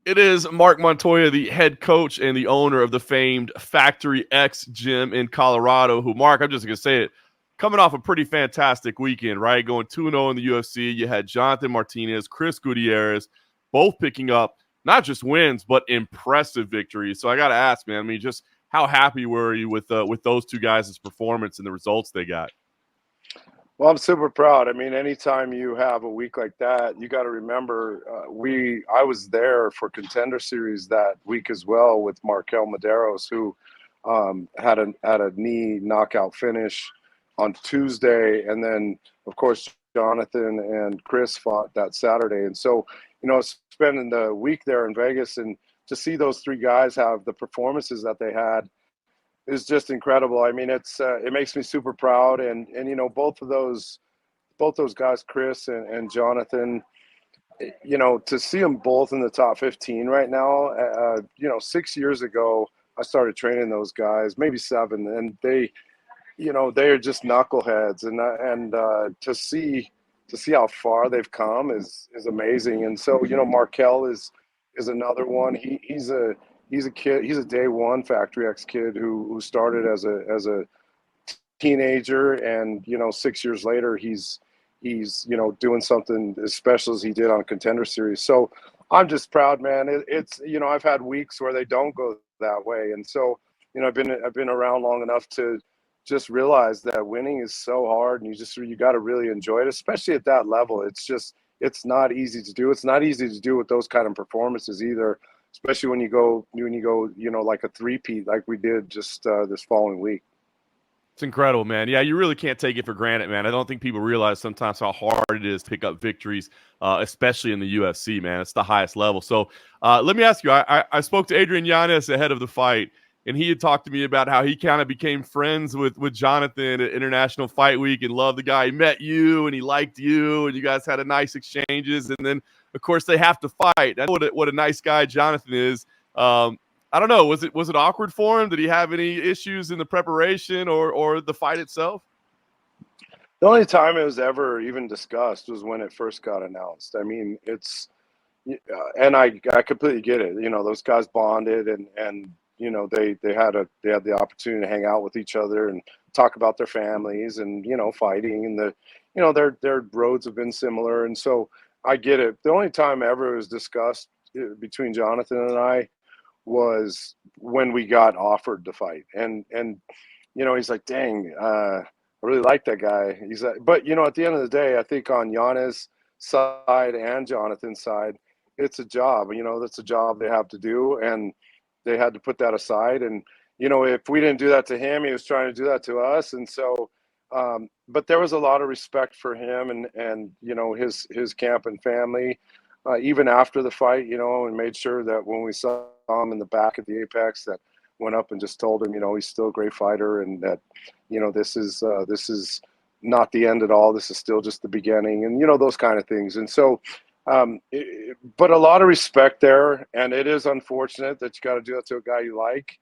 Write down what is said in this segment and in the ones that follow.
It is Marc Montoya, the head coach and the owner of the famed Factory X gym in Colorado, who, Mark, I'm just going to say it, coming off a pretty fantastic weekend, right? Going 2-0 in the UFC. You had Jonathan Martinez, Chris Gutierrez, both picking up not just wins, but impressive victories. So I got to ask, man, I mean, just how happy were you with those two guys' performance and the results they got? Well, I'm super proud. I mean, anytime you have a week like that, you got to remember I was there for Contender Series that week as well with MarQuel Medros, who had a knee knockout finish on Tuesday, and then of course Jonathan and Chris fought that Saturday, and so spending the week there in Vegas and to see those three guys have the performances that they had is just incredible. I mean, it makes me super proud, and both those guys, Chris and Jonathan, to see them both in the top 15 right now. 6 years ago, I started training those guys, maybe 7, and they are just knuckleheads, and to see how far they've come is amazing. And so Markel is another one. He's a kid. He's a day one Factory X kid who started as a teenager, and 6 years later he's doing something as special as he did on Contender Series. So I'm just proud, man. It's I've had weeks where they don't go that way, and so I've been around long enough to just realize that winning is so hard, and you got to really enjoy it, especially at that level. It's not easy to do. It's not easy to do with those kind of performances either, especially when you go like a three-peat like we did just this following week. It's incredible, man. Yeah, you really can't take it for granted, man. I don't think people realize sometimes how hard it is to pick up victories, especially in the UFC, man. It's the highest level. So let me ask you, I spoke to Adrian Yanez ahead of the fight, and he had talked to me about how he kind of became friends with Jonathan at International Fight Week and loved the guy. He met you, and he liked you, and you guys had a nice exchanges. And then, of course, they have to fight. That's what a nice guy Jonathan is. I don't know. Was it awkward for him? Did he have any issues in the preparation or the fight itself? The only time it was ever even discussed was when it first got announced. I mean, and I completely get it. Those guys bonded, and they had the opportunity to hang out with each other and talk about their families and fighting, and their roads have been similar, and so I get it. The only time ever it was discussed between Jonathan and I was when we got offered the fight, and he's like, dang, I really like that guy. He's like, but at the end of the day, I think on Giannis' side and Jonathan's side, it's a job. That's a job they have to do, and they had to put that aside. And if we didn't do that to him, he was trying to do that to us. And so, but there was a lot of respect for him and his camp and family, even after the fight. And made sure that when we saw him in the back at the Apex, that went up and just told him, he's still a great fighter, and that this is not the end at all. This is still just the beginning, and those kind of things. And so, but a lot of respect there, and it is unfortunate that you got to do that to a guy you like.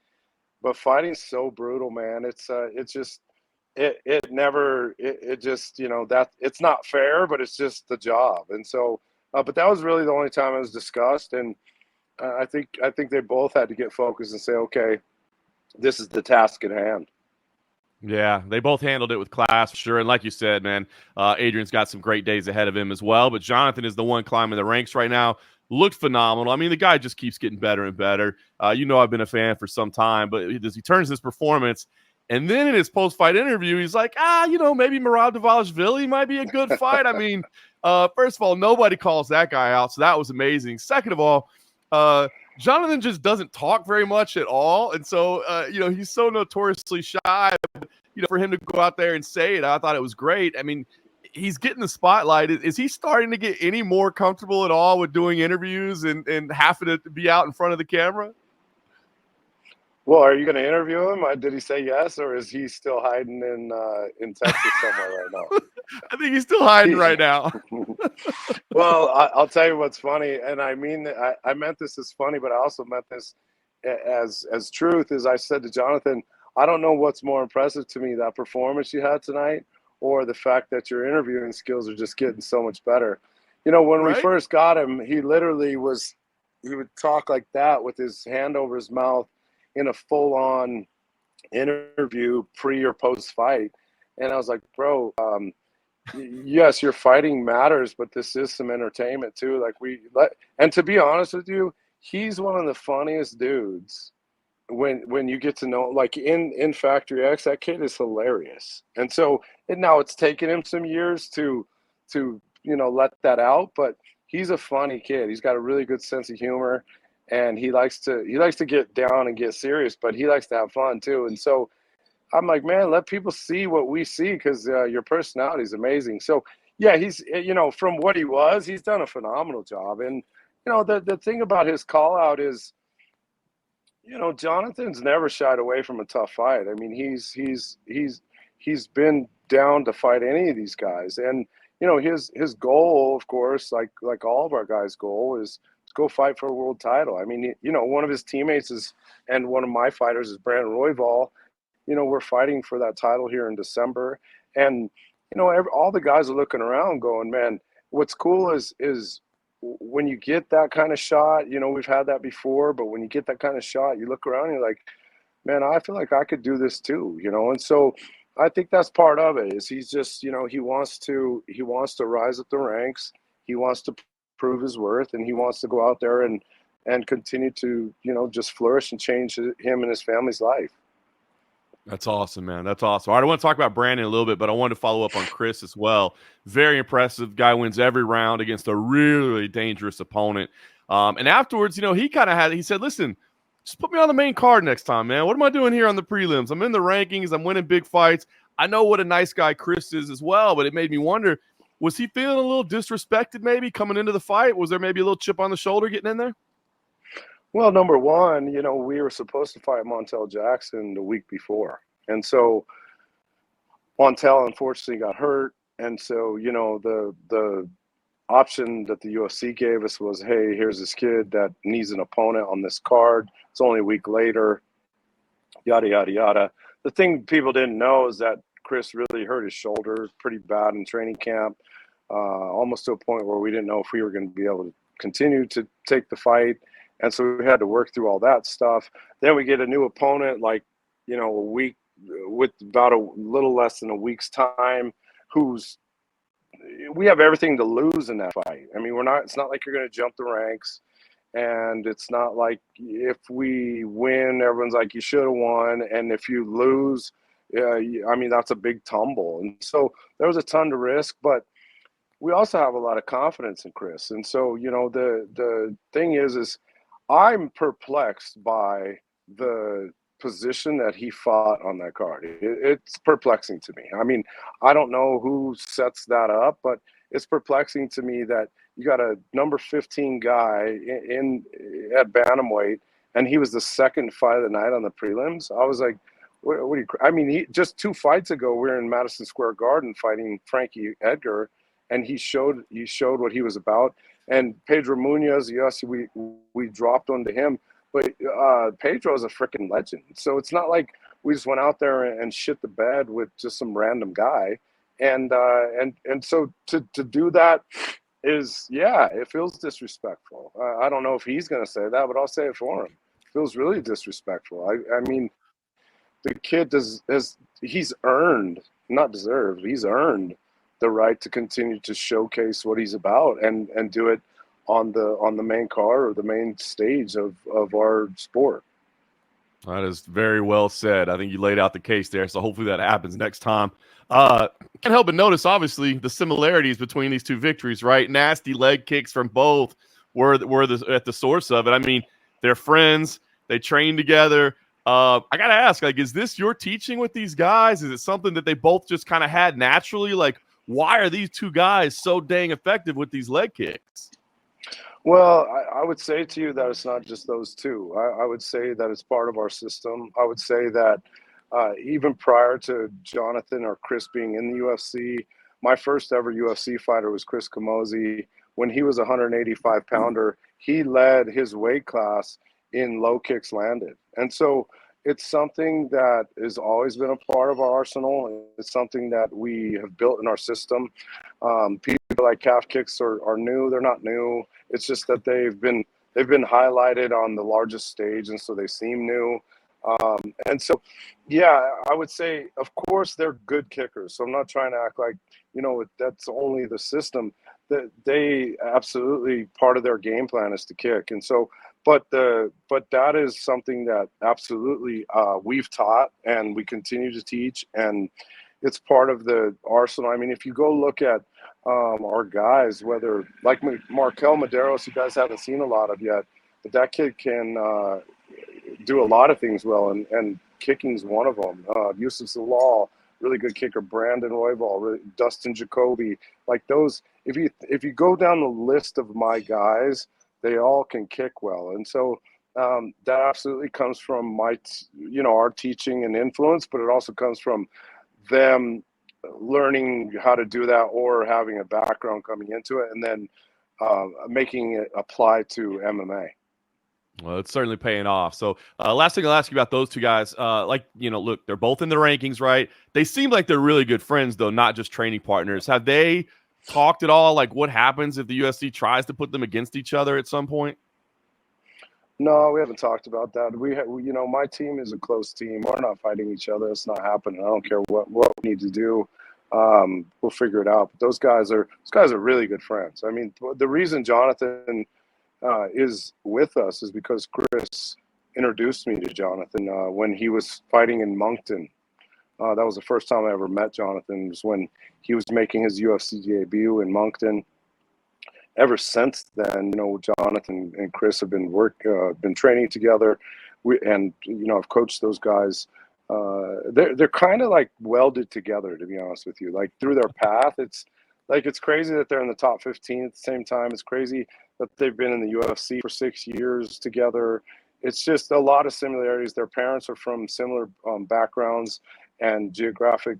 But fighting's so brutal, man. It's just it just that it's not fair, but it's just the job. And so, but that was really the only time it was discussed, and I think they both had to get focused and say, okay, this is the task at hand. Yeah, they both handled it with class, for sure. And like you said, man, Adrian's got some great days ahead of him as well. But Jonathan is the one climbing the ranks right now. Looked phenomenal. I mean, the guy just keeps getting better and better. I've been a fan for some time, but he turns his performance. And then in his post-fight interview, he's like, maybe Merab Dvalishvili might be a good fight. I mean, first of all, nobody calls that guy out, so that was amazing. Second of all, Jonathan just doesn't talk very much at all. And so, he's so notoriously shy. For him to go out there and say it, I thought it was great. I mean, he's getting the spotlight. Is he starting to get any more comfortable at all with doing interviews and having to be out in front of the camera? Well, are you going to interview him? Did he say yes, or is he still hiding in Texas somewhere right now? I think he's still hiding right now. Well, I'll tell you what's funny, and I mean, I meant this as funny, but I also meant this as truth. Is I said to Jonathan, I don't know what's more impressive to me, that performance you had tonight, or the fact that your interviewing skills are just getting so much better. When Right? we first got him, he literally was talk like that with his hand over his mouth in a full-on interview pre or post fight. And I was like, bro, yes, your fighting matters, but this is some entertainment too. And to be honest with you, he's one of the funniest dudes when you get to know, like in Factory X, that kid is hilarious. And so, and now it's taken him some years to let that out, but he's a funny kid. He's got a really good sense of humor, and he likes to get down and get serious, but he likes to have fun too. And so I'm like, man, let people see what we see, because your personality is amazing. So yeah, he's, from what he was, he's done a phenomenal job. And the thing about his call out is, Jonathan's never shied away from a tough fight. I mean, he's been down to fight any of these guys. And his goal, of course, like all of our guys' goal, is to go fight for a world title. I mean, one of his teammates and one of my fighters is Brandon Royval. We're fighting for that title here in December. And all the guys are looking around going, man, what's cool is when you get that kind of shot, we've had that before, but when you get that kind of shot, you look around and you're like, man, I feel like I could do this too, And so I think that's part of it, is he's just, he wants to rise up the ranks. He wants to prove his worth, and he wants to go out there and continue to, just flourish and change him and his family's life. That's awesome, man. That's awesome. All right, I want to talk about Brandon a little bit, but I wanted to follow up on Chris as well. Very impressive. Guy wins every round against a really dangerous opponent. And afterwards, he said, listen, just put me on the main card next time, man. What am I doing here on the prelims? I'm in the rankings. I'm winning big fights. I know what a nice guy Chris is as well, but it made me wonder, was he feeling a little disrespected maybe coming into the fight? Was there maybe a little chip on the shoulder getting in there? Well, number one, we were supposed to fight Montel Jackson the week before. And so Montel unfortunately got hurt. And so, the option that the UFC gave us was, hey, here's this kid that needs an opponent on this card. It's only a week later, yada, yada, yada. The thing people didn't know is that Chris really hurt his shoulder pretty bad in training camp, almost to a point where we didn't know if we were going to be able to continue to take the fight. And so we had to work through all that stuff. Then we get a new opponent, like, a week, with about a little less than a week's time, we have everything to lose in that fight. I mean, it's not like you're going to jump the ranks, and it's not like if we win, everyone's like, you should have won. And if you lose, I mean, that's a big tumble. And so there was a ton to risk, but we also have a lot of confidence in Chris. And so, the thing is I'm perplexed by the position that he fought on that card. It's perplexing to me. I mean, I don't know who sets that up, but it's perplexing to me that you got a number 15 guy at bantamweight, and he was the second fight of the night on the prelims. I was like, what do you? I mean, just 2 fights ago, we were in Madison Square Garden fighting Frankie Edgar, and he showed what he was about. And Pedro Munoz, yes, we dropped onto him, but Pedro's a freaking legend. So it's not like we just went out there and shit the bed with just some random guy. And so to do that is, yeah, it feels disrespectful. I don't know if he's going to say that, but I'll say it for him. It feels really disrespectful. I mean, the kid he's earned, not deserved, he's earned the right to continue to showcase what he's about and do it on the main card or the main stage of our sport. That is very well said. I think you laid out the case there, so hopefully that happens next time. Can't help but notice, obviously, the similarities between these two victories, right? Nasty leg kicks from both were at the source of it. I mean, they're friends. They train together. I got to ask, like, is this your teaching with these guys? Is it something that they both just kind of had naturally? Like, why are these two guys so dang effective with these leg kicks? Well, I would say to you that it's not just those two. I would say that it's part of our system. I would say that even prior to Jonathan or Chris being in the UFC, my first ever UFC fighter was Chris Camozzi. When he was a 185-pounder, he led his weight class in low kicks landed. And so it's something that has always been a part of our arsenal. It's something that we have built in our system. People like calf kicks are new. They're not new. It's just that they've been they've been highlighted on the largest stage, and so they seem new. And so, yeah, I would say, of course, they're good kickers. So I'm not trying to act like, that's only the system. That they absolutely, part of their game plan is to kick. And so, but that is something that absolutely we've taught and we continue to teach, and it's part of the arsenal. I mean, if you go look at our guys, whether like MarQuel Medros, you guys haven't seen a lot of yet, but that kid can do a lot of things well, and kicking's one of them. Yusuf Zalal, really good kicker. Brandon Royval, Dustin Jacoby, like those. If you go down the list of my guys, they all can kick well, and so that absolutely comes from our teaching and influence, but it also comes from them learning how to do that or having a background coming into it, and then making it apply to MMA. Well, it's certainly paying off. So last thing I'll ask you about those two guys, look, they're both in the rankings, right? They seem like they're really good friends, though, not just training partners. Have they talked at all, like what happens if the UFC tries to put them against each other at some point? No, we haven't talked about that. My team is a close team. We're not fighting each other. It's not happening. I don't care what we need to do. We'll figure it out. But those guys are really good friends. I mean, the reason Jonathan is with us is because Chris introduced me to Jonathan when he was fighting in Moncton. That was the first time I ever met Jonathan, was when he was making his UFC debut in Moncton. Ever since then, Jonathan and Chris have been training together. I've coached those guys. They're kind of like welded together, to be honest with you. Like through their path, it's crazy that they're in the top 15 at the same time. It's crazy that they've been in the UFC for 6 years together. It's just a lot of similarities. Their parents are from similar backgrounds and geographic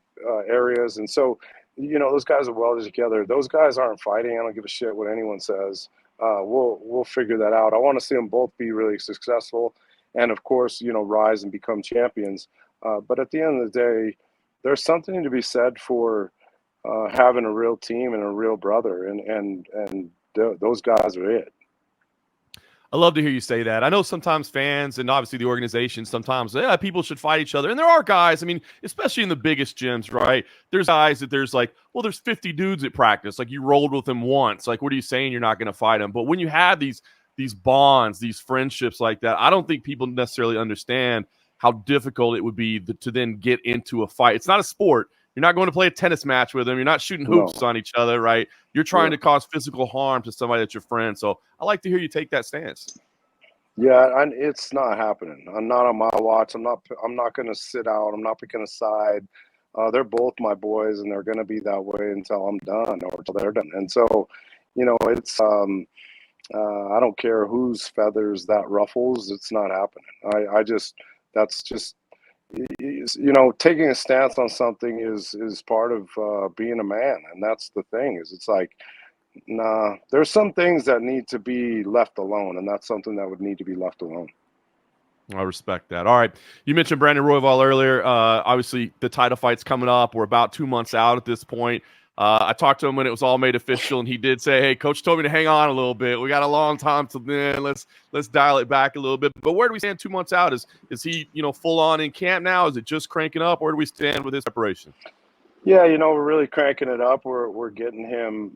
areas, and so those guys are welded together. Those guys aren't fighting. I don't give a shit what anyone says. We'll figure that out. I want to see them both be really successful, and of course, rise and become champions. But at the end of the day, there's something to be said for having a real team and a real brother, and those guys are it. I love to hear you say that. I know sometimes fans and obviously the organization sometimes, people should fight each other. And there are guys, I mean, especially in the biggest gyms, right? There's guys that there's 50 dudes at practice. Like you rolled with them once. Like, what are you saying? You're not going to fight them. But when you have these bonds, these friendships like that, I don't think people necessarily understand how difficult it would be to then get into a fight. It's not a sport. You're not going to play a tennis match with them. You're not shooting hoops on each other, right? You're trying to cause physical harm to somebody that's your friend. So I like to hear you take that stance. Yeah, and it's not happening. I'm not on my watch. I'm not going to sit out. I'm not picking a side. They're both my boys, and they're going to be that way until I'm done or until they're done. And so, it's I don't care whose feathers that ruffles. It's not happening. That's just taking a stance on something is part of being a man, and that's the thing. It's like, nah, there's some things that need to be left alone, and that's something that would need to be left alone. I respect that. All right. You mentioned Brandon Royval earlier. Obviously, the title fight's coming up. We're about 2 months out at this point. I talked to him when it was all made official, and he did say, hey, coach told me to hang on a little bit. We got a long time till then. Let's dial it back a little bit. But where do we stand 2 months out? Is he, full on in camp now? Is it just cranking up? Where do we stand with his preparation? Yeah, we're really cranking it up. We're getting him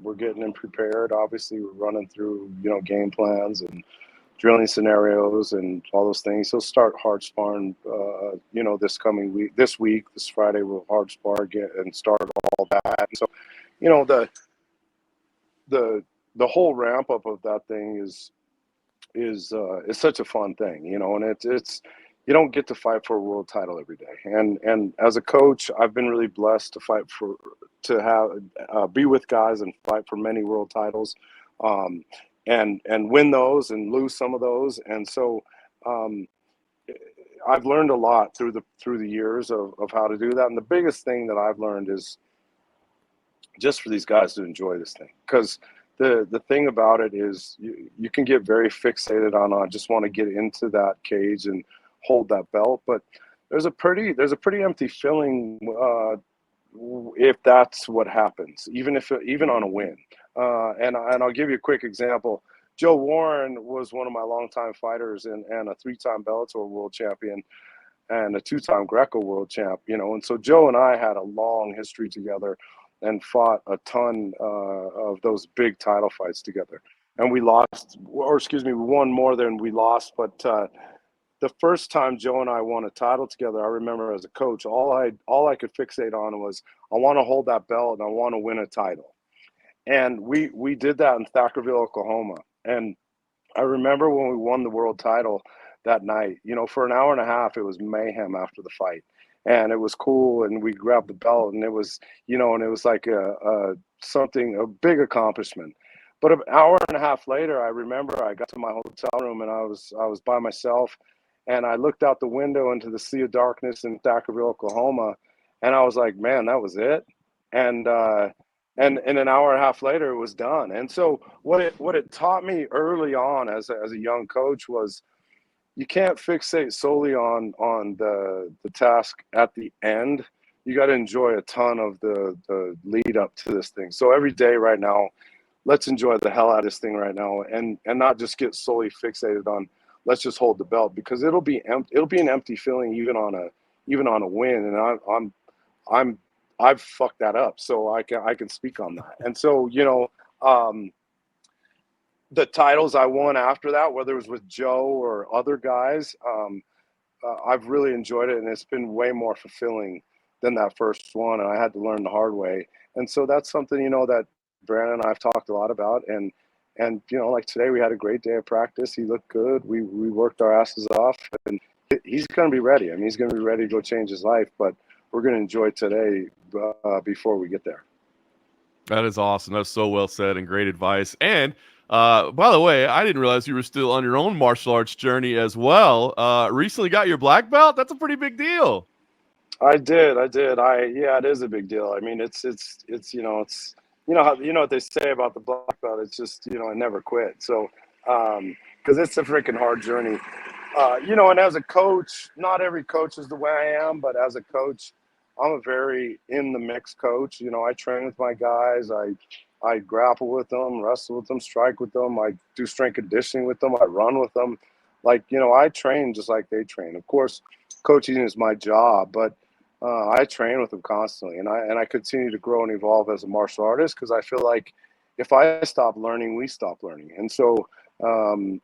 prepared. Obviously, we're running through, game plans and drilling scenarios and all those things. He'll start hard sparring, this Friday, we'll hard spar and start all that. And so, the whole ramp up of that thing is such a fun thing, and it's you don't get to fight for a world title every day. And as a coach, I've been really blessed to be with guys and fight for many world titles, and win those and lose some of those. And so I've learned a lot through the years of how to do that. And the biggest thing that I've learned is just for these guys to enjoy this thing, because the thing about it is you can get very fixated on I just want to get into that cage and hold that belt, but there's a pretty empty feeling if that's what happens, even on a win. And I'll give you a quick example. Joe Warren was one of my longtime fighters and a 3-time Bellator world champion and a 2-time Greco world champ, you know. And so Joe and I had a long history together and fought a ton of those big title fights together. And we lost, or excuse me, we won more than we lost. But the first time Joe and I won a title together, I remember as a coach, all I could fixate on was, I want to hold that belt and I want to win a title. And we did that in Thackerville, Oklahoma. And I remember when we won the world title that night, you know, for an hour and a half, it was mayhem after the fight. And it was cool. And we grabbed the belt and it was, you know, and it was like a big accomplishment. But an hour and a half later, I remember I got to my hotel room and I was by myself, and I looked out the window into the sea of darkness in Thackerville, Oklahoma, and I was like, man, that was it. And an hour and a half later, it was done. And so what it taught me early on as a young coach was, you can't fixate solely on the task at the end. You got to enjoy a ton of the lead up to this thing. So every day right now, let's enjoy the hell out of this thing right now, and not just get solely fixated on, let's just hold the belt, because it'll be an empty feeling even on a win. And I've fucked that up, so I can speak on that. And so, you know, the titles I won after that, whether it was with Joe or other guys, I've really enjoyed it, and it's been way more fulfilling than that first one. And I had to learn the hard way. And so that's something, you know, that Brandon and I've talked a lot about. And you know, like today we had a great day of practice. He looked good. We worked our asses off, and he's going to be ready. I mean, he's going to be ready to go change his life, but we're going to enjoy today before we get there. That is awesome. That's so well said and great advice. And by the way, I didn't realize you were still on your own martial arts journey as well. Recently got your black belt. That's a pretty big deal. I did. Yeah, it is a big deal. I mean, it's you know what they say about the black belt. It's just, you know, I never quit. So, because it's a freaking hard journey. You know, and as a coach, not every coach is the way I am, but as a coach, I'm a very in the mix coach. You know, I train with my guys. I grapple with them, wrestle with them, strike with them. I do strength conditioning with them. I run with them. Like, you know, I train just like they train. Of course, coaching is my job, but I train with them constantly, and I continue to grow and evolve as a martial artist, because I feel like if I stop learning, we stop learning. And so, and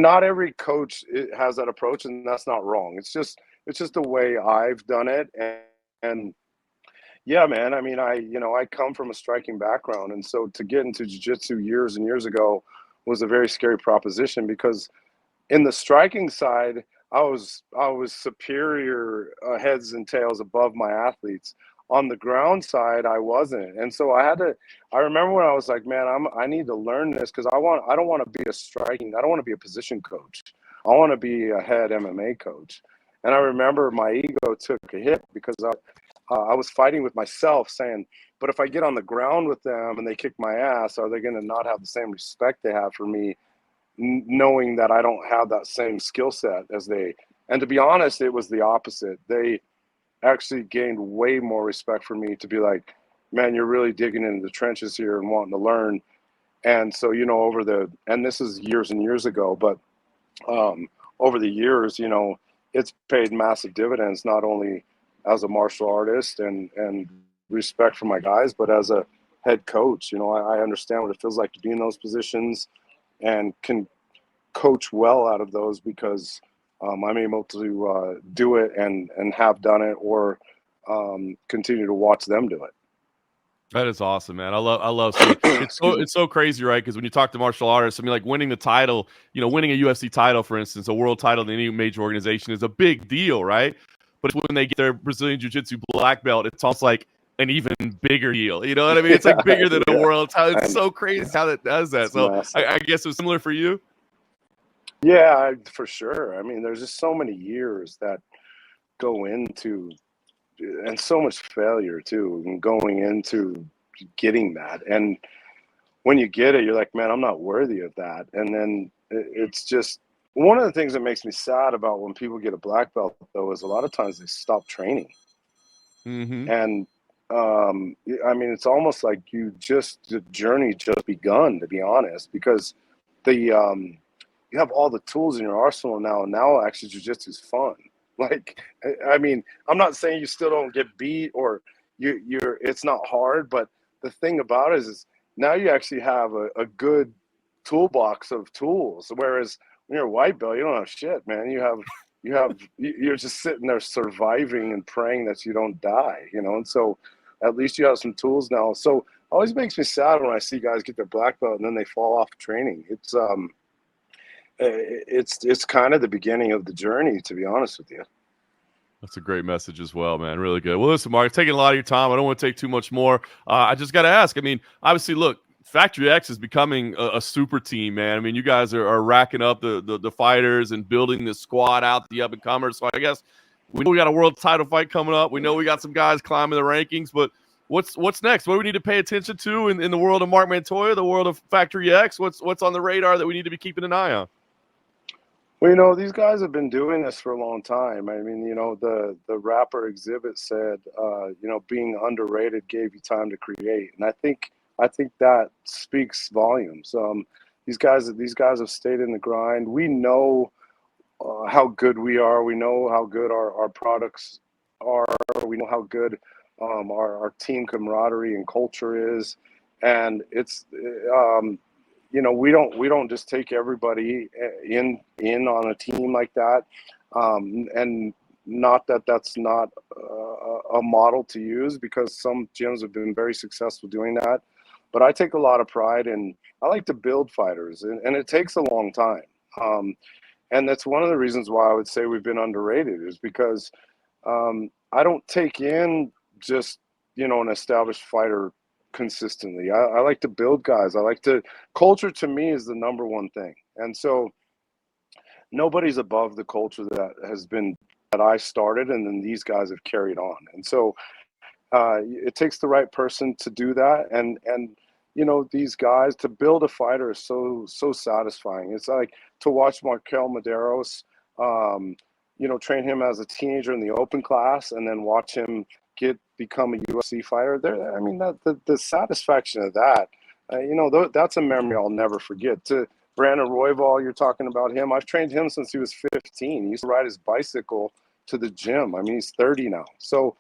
not every coach has that approach, and that's not wrong. It's just the way I've done it. And yeah, man, I mean, I come from a striking background, and so to get into jiu-jitsu years and years ago was a very scary proposition, because in the striking side, I was superior heads and tails above my athletes. On the ground side, I wasn't, and so I remember when I was like, man, I need to learn this, because I don't want to be I don't want to be a position coach. I want to be a head MMA coach. And I remember my ego took a hit, because I was fighting with myself, saying, but if I get on the ground with them and they kick my ass, are they going to not have the same respect they have for me, knowing that I don't have that same skill set as they? And to be honest, it was the opposite. They actually gained way more respect for me, to be like, man, you're really digging into the trenches here and wanting to learn. And so, you know, and this is years and years ago, but over the years, you know, it's paid massive dividends, not only as a martial artist and respect for my guys, but as a head coach. You know, I understand what it feels like to be in those positions, and can coach well out of those, because I'm able to do it and have done it, or continue to watch them do it. That is awesome, man. I love seeing it's so crazy, right? Because when you talk to martial artists, I mean, like winning the title, you know, winning a UFC title, for instance, a world title in any major organization is a big deal, right? But when they get their Brazilian Jiu-Jitsu black belt, it's almost like an even bigger deal. You know what I mean? It's like bigger than a world title. It's so crazy how that does that. So I guess it was similar for you. Yeah, for sure. I mean, there's just so many years that go into, and so much failure too, and going into getting that. And when you get it, you're like, man, I'm not worthy of that. And then it's just one of the things that makes me sad about when people get a black belt, though, is a lot of times they stop training. Mm-hmm. And I mean, it's almost like the journey just begun, to be honest, because you have all the tools in your arsenal now, and now actually jiu-jitsu is fun. Like, I mean, I'm not saying you still don't get beat or it's not hard, but the thing about it is now you actually have a good toolbox of tools. Whereas when you're a white belt, you don't have shit, man. You're just sitting there surviving and praying that you don't die, and so at least you have some tools now. So it always makes me sad when I see guys get their black belt and then they fall off training. It's kind of the beginning of the journey, to be honest with you. That's a great message as well, man. Really good. Well, listen, Mark, taking a lot of your time. I don't want to take too much more. I just got to ask. I mean, obviously, look, Factory X is becoming a super team, man. I mean, you guys are racking up the fighters and building the squad out, the up-and-comers. So I guess we know we got a world title fight coming up. We know we got some guys climbing the rankings, but what's next? What do we need to pay attention to in the world of Marc Montoya, the world of Factory X? What's on the radar that we need to be keeping an eye on? Well, these guys have been doing this for a long time. I mean, the rapper Xzibit said, being underrated gave you time to create, and I think that speaks volumes. These guys have stayed in the grind. We know how good we are. We know how good our products are. We know how good our team camaraderie and culture is, and it's we don't just take everybody in on a team like that, and not that that's not a model to use, because some gyms have been very successful doing that. But I take a lot of pride in, I like to build fighters, and it takes a long time. And that's one of the reasons why I would say we've been underrated, is because I don't take in just, an established fighter consistently. I like to build guys. Culture to me is the number one thing. And so nobody's above the culture that I started, and then these guys have carried on. And so it takes the right person to do that. And these guys, to build a fighter is so satisfying. It's like to watch MarQuel Medros, train him as a teenager in the open class, and then watch him become a UFC fighter. I mean, the satisfaction of that, that's a memory I'll never forget. To Brandon Royval, you're talking about him. I've trained him since he was 15. He used to ride his bicycle to the gym. I mean, he's 30 now. So,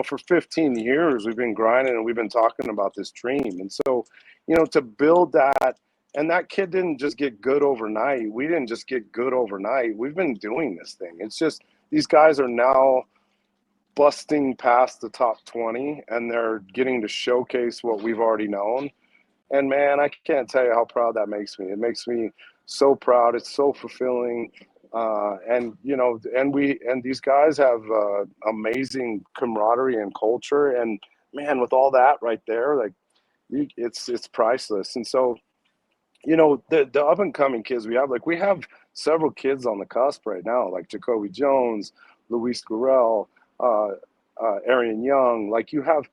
for 15 years, we've been grinding and we've been talking about this dream. And so, to build that, and that kid didn't just get good overnight. We didn't just get good overnight. We've been doing this thing. It's just, these guys are now busting past the top 20, and they're getting to showcase what we've already known. And man, I can't tell you how proud that makes me. It makes me so proud. It's so fulfilling. And these guys have amazing camaraderie and culture. And man, with all that right there, like it's priceless. And so, the up and coming kids we have several kids on the cusp right now, like Jacoby Jones, Luis Gurel, Arian Young. Like you have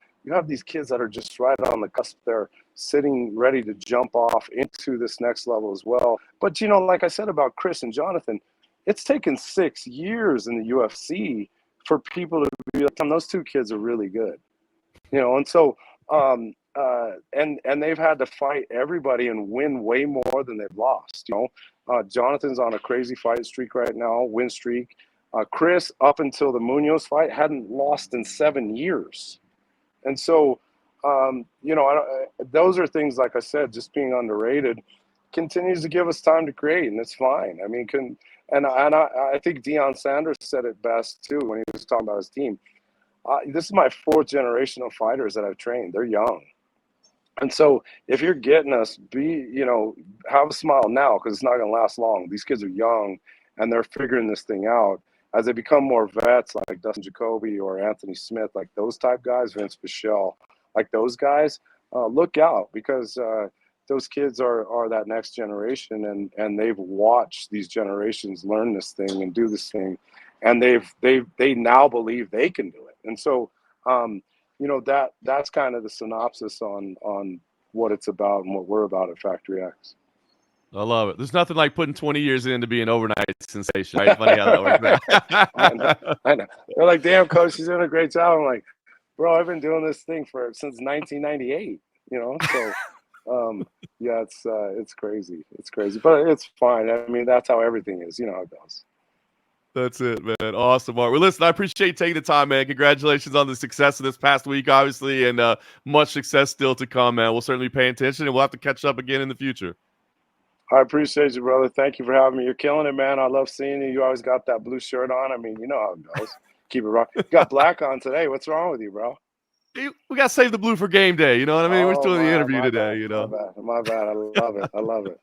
these kids that are just right on the cusp. They're sitting ready to jump off into this next level as well. But like I said about Chris and Jonathan, it's taken 6 years in the UFC for people to be like, those two kids are really good, and so and they've had to fight everybody and win way more than they've lost. Jonathan's on a crazy fight streak right now, win streak. Chris, up until the Munoz fight, hadn't lost in 7 years. And so, those are things, like I said, just being underrated continues to give us time to create, and it's fine. I mean, I think Deion Sanders said it best too when he was talking about his team. This is my 4th generation of fighters that I've trained. They're young. And so if you're getting us, have a smile now, because it's not going to last long. These kids are young, and they're figuring this thing out. As they become more vets, like Dustin Jacoby or Anthony Smith, like those type guys, Vince Pichel, like those guys, look out, because those kids are that next generation, and they've watched these generations learn this thing and do this thing, and they now believe they can do it. And so, that's kind of the synopsis on what it's about and what we're about at Factory X. I love it. There's nothing like putting 20 years in to be an overnight sensation. Right? Funny how that works. I know. They're like, damn, coach, she's doing a great job. I'm like, bro, I've been doing this thing since 1998. You know, so yeah, it's crazy. It's crazy, but it's fine. I mean, that's how everything is. You know how it goes. That's it, man. Awesome, Mark. Well, listen, I appreciate you taking the time, man. Congratulations on the success of this past week, obviously, and much success still to come, man. We'll certainly pay attention, and we'll have to catch up again in the future. I appreciate you, brother. Thank you for having me. You're killing it, man. I love seeing you. You always got that blue shirt on. I mean, you know how it goes. Keep it rock. You got black on today. What's wrong with you, bro? We got to save the blue for game day. You know what I mean? We're still in the interview today, you know? My bad. I love it. I love it.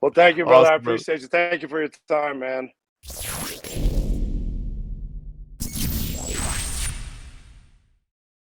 Well, thank you, brother. Awesome, I appreciate you. Thank you for your time, man.